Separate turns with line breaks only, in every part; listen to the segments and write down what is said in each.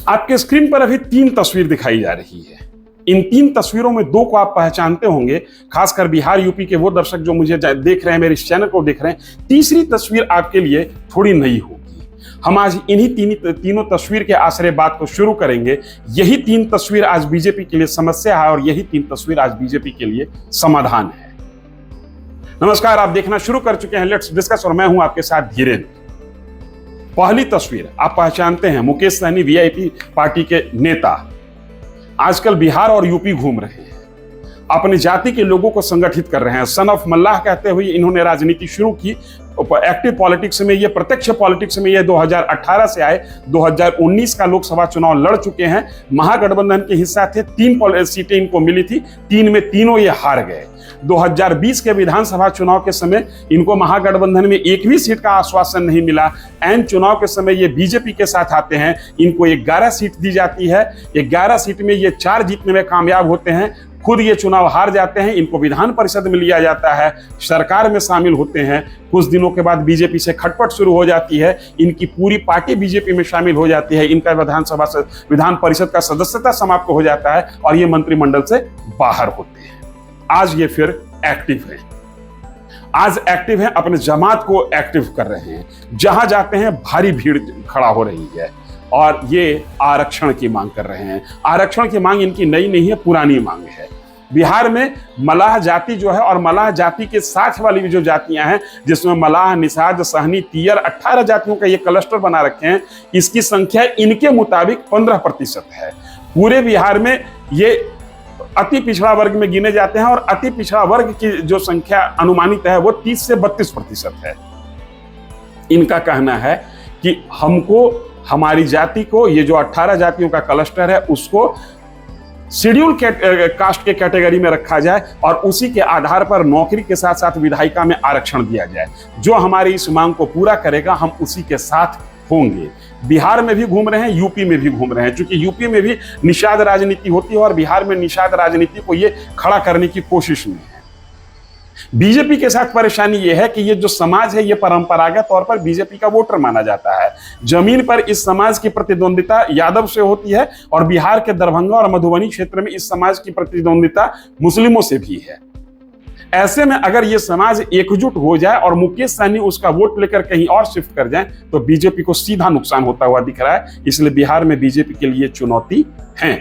आपके स्क्रीन पर अभी 3 तस्वीर दिखाई जा रही है। इन 3 तस्वीरों में 2 को आप पहचानते होंगे, खासकर बिहार यूपी के वो दर्शक जो मुझे देख रहे हैं, मेरे इस चैनल को देख रहे हैं। तीसरी तस्वीर आपके लिए थोड़ी नई होगी। हम आज इन्हीं तीनों तस्वीर के आश्रय बात को शुरू करेंगे। यही 3 तस्वीर आज बीजेपी के लिए समस्या है और यही 3 तस्वीर आज बीजेपी के लिए समाधान है। नमस्कार, आप देखना शुरू कर चुके हैं लेट्स डिस्कस और मैं हूं आपके साथ धीरेन्द्र। पहली तस्वीर आप पहचानते हैं, मुकेश सहनी वीआईपी पार्टी के नेता आजकल बिहार और यूपी घूम रहे हैं, अपनी जाति के लोगों को संगठित कर रहे हैं। सन ऑफ मल्लाह कहते हुए इन्होंने राजनीति शुरू की। एक्टिव पॉलिटिक्स में ये, प्रत्यक्ष पॉलिटिक्स में ये 2018 से आए। 2019 का लोकसभा चुनाव लड़ चुके हैं, महागठबंधन के हिस्सा थे। 3 सीटें इनको मिली थी, 3 में तीनों ये हार गए। 2020 के विधानसभा चुनाव के समय इनको महागठबंधन में एक भी सीट का आश्वासन नहीं मिला। एन चुनाव के समय ये बीजेपी के साथ आते हैं, इनको 11 सीट दी जाती है। 11 सीट में ये 4 जीतने में कामयाब होते हैं, खुद ये चुनाव हार जाते हैं। इनको विधान परिषद में लिया जाता है, सरकार में शामिल होते हैं। कुछ दिनों के बाद बीजेपी से खटपट शुरू हो जाती है, इनकी पूरी पार्टी बीजेपी में शामिल हो जाती है। इनका विधान परिषद का सदस्यता समाप्त हो जाता है और ये मंत्रिमंडल से बाहर होते हैं। आज ये फिर एक्टिव है, आज एक्टिव है, अपने जमात को एक्टिव कर रहे हैं। जहां जाते हैं भारी भीड़ खड़ा हो रही है और ये आरक्षण की मांग कर रहे हैं। आरक्षण की मांग इनकी नई नहीं है, पुरानी मांग है। बिहार में मलाह जाति जो है और मलाह जाति के साथ वाली भी जो जातियां हैं, जिसमें मलाह, निषाद, सहनी, तीयर, 18 जातियों का ये क्लस्टर बना रखे हैं, इसकी संख्या इनके मुताबिक 15% है। पूरे बिहार में ये अति पिछड़ा वर्ग में गिने जाते हैं और अति पिछड़ा वर्ग की जो संख्या अनुमानित है वो 30 से 32% है। इनका कहना है कि हमको, हमारी जाति को, ये जो 18 जातियों का क्लस्टर है उसको शेड्यूल कास्ट के कैटेगरी में रखा जाए और उसी के आधार पर नौकरी के साथ साथ विधायिका में आरक्षण दिया जाए। जो हमारी इस मांग को पूरा करेगा हम उसी के साथ होंगे। बिहार में भी घूम रहे हैं, यूपी में भी घूम रहे हैं, क्योंकि यूपी में भी निषाद राजनीति होती है और बिहार में निषाद राजनीति को ये खड़ा करने की कोशिश में है। बीजेपी के साथ परेशानी यह है कि ये जो समाज है ये परंपरागत तौर पर बीजेपी का वोटर माना जाता है। जमीन पर इस समाज की प्रतिद्वंदिता यादव से होती है और बिहार के दरभंगा और मधुबनी क्षेत्र में इस समाज की प्रतिद्वंदिता मुस्लिमों से भी है। ऐसे में अगर ये समाज एकजुट हो जाए और मुकेश सहनी उसका वोट लेकर कहीं और शिफ्ट कर जाए तो बीजेपी को सीधा नुकसान होता हुआ दिख रहा है। इसलिए बिहार में बीजेपी के लिए चुनौती है।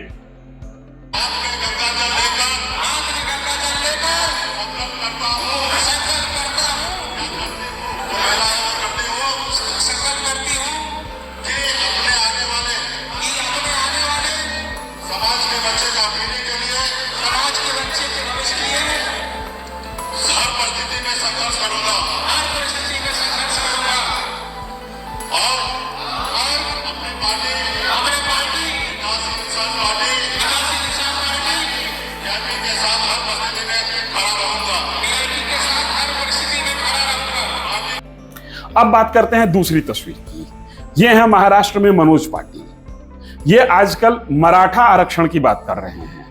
अब बात करते हैं दूसरी तस्वीर की। ये है महाराष्ट्र में मनोज पाटिल। ये आजकल मराठा आरक्षण की बात कर रहे हैं,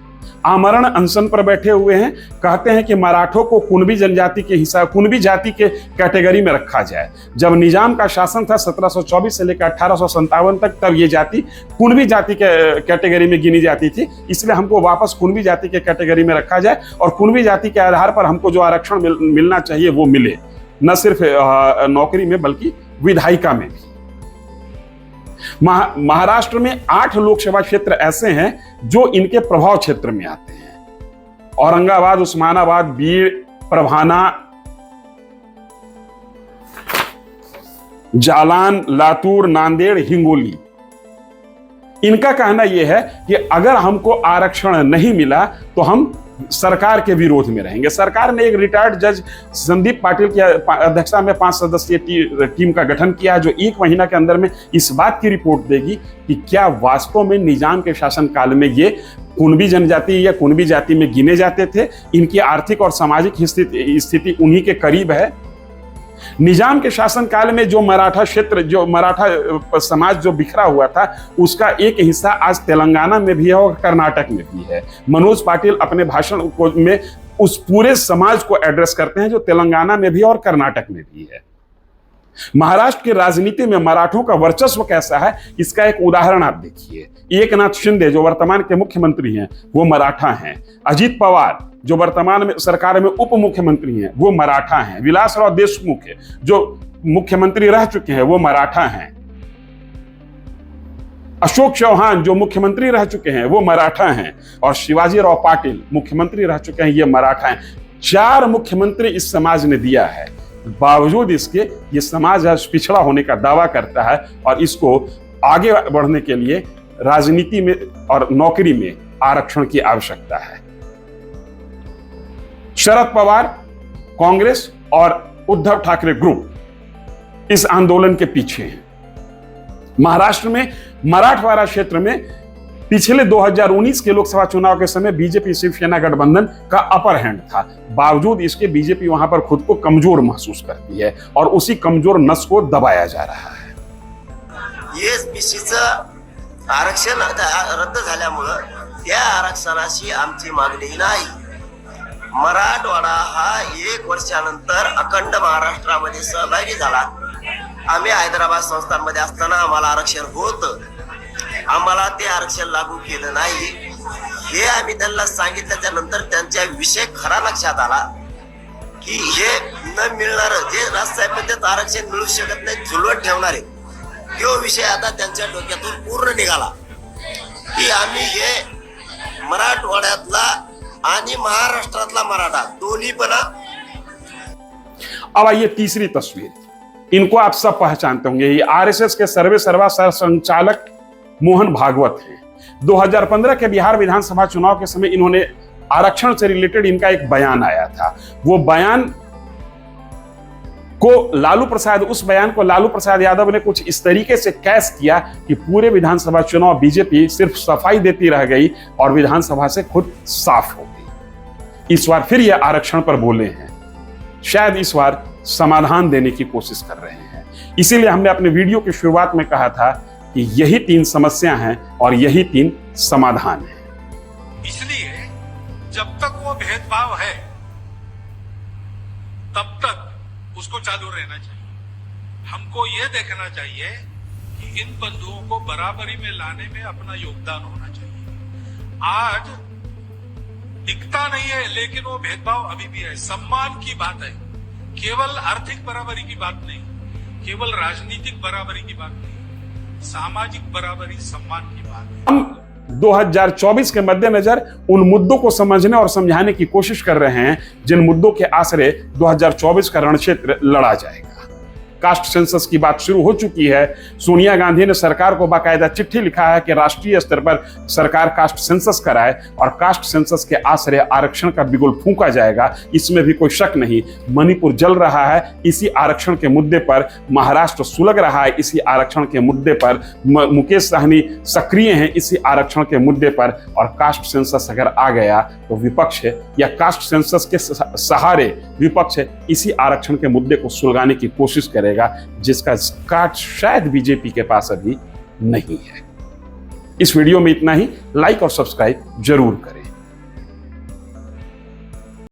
आमरण अनशन पर बैठे हुए हैं। कहते हैं कि मराठों को कुणबी जनजाति के हिस्सा, कुणबी जाति के कैटेगरी में रखा जाए। जब निजाम का शासन था 1724 से लेकर 1857 तक, तब ये जाति कुणबी जाति के कैटेगरी में गिनी जाती थी। इसलिए हमको वापस कुणबी जाति के कैटेगरी में रखा जाए और कुणबी जाति के आधार पर हमको जो आरक्षण मिलना चाहिए वो मिले, न सिर्फ नौकरी में बल्कि विधायिका में भी। महाराष्ट्र में 8 लोकसभा क्षेत्र ऐसे हैं जो इनके प्रभाव क्षेत्र में आते हैं। औरंगाबाद, उस्मानाबाद, बीड़, परभाना, जालान, लातूर, नांदेड़, हिंगोली। इनका कहना यह है कि अगर हमको आरक्षण नहीं मिला तो हम सरकार के विरोध में रहेंगे। सरकार ने एक रिटायर्ड जज संदीप पाटिल की अध्यक्षता में 5 सदस्यीय टीम का गठन किया, जो 1 महीना के अंदर में इस बात की रिपोर्ट देगी कि क्या वास्तव में निजाम के शासनकाल में ये कुणबी जनजाति या कुणबी जाति में गिने जाते थे। इनकी आर्थिक और सामाजिक स्थिति उन्हीं के करीब है। निजाम के शासनकाल में जो मराठा क्षेत्र, जो मराठा समाज जो बिखरा हुआ था, उसका एक हिस्सा आज तेलंगाना में भी है और कर्नाटक में भी है। मनोज पाटिल अपने भाषण में उस पूरे समाज को एड्रेस करते हैं जो तेलंगाना में भी और कर्नाटक में भी है। महाराष्ट्र की राजनीति में मराठों का वर्चस्व कैसा है, इसका एक उदाहरण आप देखिए। एकनाथ शिंदे जो वर्तमान के मुख्यमंत्री हैं वो मराठा हैं। अजित पवार जो वर्तमान में सरकार में उप मुख्यमंत्री हैं वो मराठा हैं। विलासराव देशमुख जो मुख्यमंत्री रह चुके हैं वो मराठा हैं। अशोक चौहान जो मुख्यमंत्री रह चुके हैं वो मराठा हैं। और शिवाजीराव पाटिल मुख्यमंत्री रह चुके हैं, ये मराठा हैं। 4 मुख्यमंत्री इस समाज ने दिया है। बावजूद इसके ये समाज आज पिछड़ा होने का दावा करता है और इसको आगे बढ़ने के लिए राजनीति में और नौकरी में आरक्षण की आवश्यकता है। शरद पवार, कांग्रेस और उद्धव ठाकरे ग्रुप इस आंदोलन के पीछे हैं। महाराष्ट्र में मराठवाड़ा क्षेत्र में पिछले 2019 के लोकसभा चुनाव के समय बीजेपी शिवसेना गठबंधन का अपर हैंड था। बावजूद इसके बीजेपी वहां पर खुद को कमजोर महसूस करती है और उसी कमजोर नस को दबाया जा रहा है।
एसबीसीचं आरक्षण रद्द झाल्यामुळं त्या आरक्षणाशी आमची मागणी नाही। मराठवाडा हा 1 वर्षानंतर अखंड महाराष्ट्रामध्ये सहभागी झाला। आम्ही हैदराबाद संस्थांमध्ये असताना आम्हाला आरक्षण होतं, आम्हाला ते आरक्षण लागू केलं नाही। हे आम्ही त्यांना सांगितल्याच्या नंतर त्यांच्या विषय खरा लक्षात आला की हे न मिळणार, जे राजसाहेब म्हणतात आरक्षण मिळू शकत नाही, झुलवत ठेवणारे, तो विषय आता त्यांच्या डोक्यातून पूर्ण निघाला की आम्ही हे मराठवाड्यातला आणि महाराष्ट्रातला मराठा दोन्ही पण।
अब आइए तीसरी तस्वीर, इनको आप सब पहचानते होंगे। ये आरएसएस के सर्वे सर्वा संचालक मोहन भागवत हैं। 2015 के बिहार विधानसभा चुनाव के समय इन्होंने आरक्षण से रिलेटेड इनका एक बयान आया था। वो बयान को उस बयान को लालू प्रसाद यादव ने कुछ इस तरीके से कैश किया कि पूरे विधानसभा चुनाव बीजेपी सिर्फ सफाई देती रह गई और विधानसभा से खुद साफ हो गई। इस बार फिर ये आरक्षण पर बोले हैं, शायद इस बार समाधान देने की कोशिश कर रहे हैं। इसीलिए हमने अपने वीडियो की शुरुआत में कहा था कि यही 3 समस्या हैं और यही 3 समाधान हैं।
इसलिए जब तक वो भेदभाव है तब तक उसको चालू रहना चाहिए। हमको ये देखना चाहिए कि इन बंधुओं को बराबरी में लाने में अपना योगदान होना चाहिए। आज दिखता नहीं है लेकिन वो भेदभाव अभी भी है। सम्मान की बात है, केवल आर्थिक बराबरी की बात नहीं, केवल राजनीतिक बराबरी की बात नहीं, सामाजिक बराबरी, सम्मान की बात है।
हम 2024 के मद्देनजर उन मुद्दों को समझने और समझाने की कोशिश कर रहे हैं जिन मुद्दों के आसरे 2024 का रणक्षेत्र लड़ा जाएगा। कास्ट सेंसस की बात शुरू हो चुकी है। सोनिया गांधी ने सरकार को बाकायदा चिट्ठी लिखा है कि राष्ट्रीय स्तर पर सरकार कास्ट सेंसस कराए और कास्ट सेंसस के आसरे आरक्षण का बिगुल फूंका जाएगा, इसमें भी कोई शक नहीं। मणिपुर जल रहा है इसी आरक्षण के मुद्दे पर, महाराष्ट्र सुलग रहा है इसी आरक्षण के मुद्दे पर, मुकेश सहनी सक्रिय हैं इसी आरक्षण के मुद्दे पर। और कास्ट सेंसस अगर आ गया तो विपक्ष या कास्ट सेंसस के सहारे विपक्ष इसी आरक्षण के मुद्दे को सुलगाने की कोशिश करेगा, जिसका कार्ड शायद बीजेपी के पास अभी नहीं है। इस वीडियो में इतना ही। लाइक और सब्सक्राइब जरूर करें।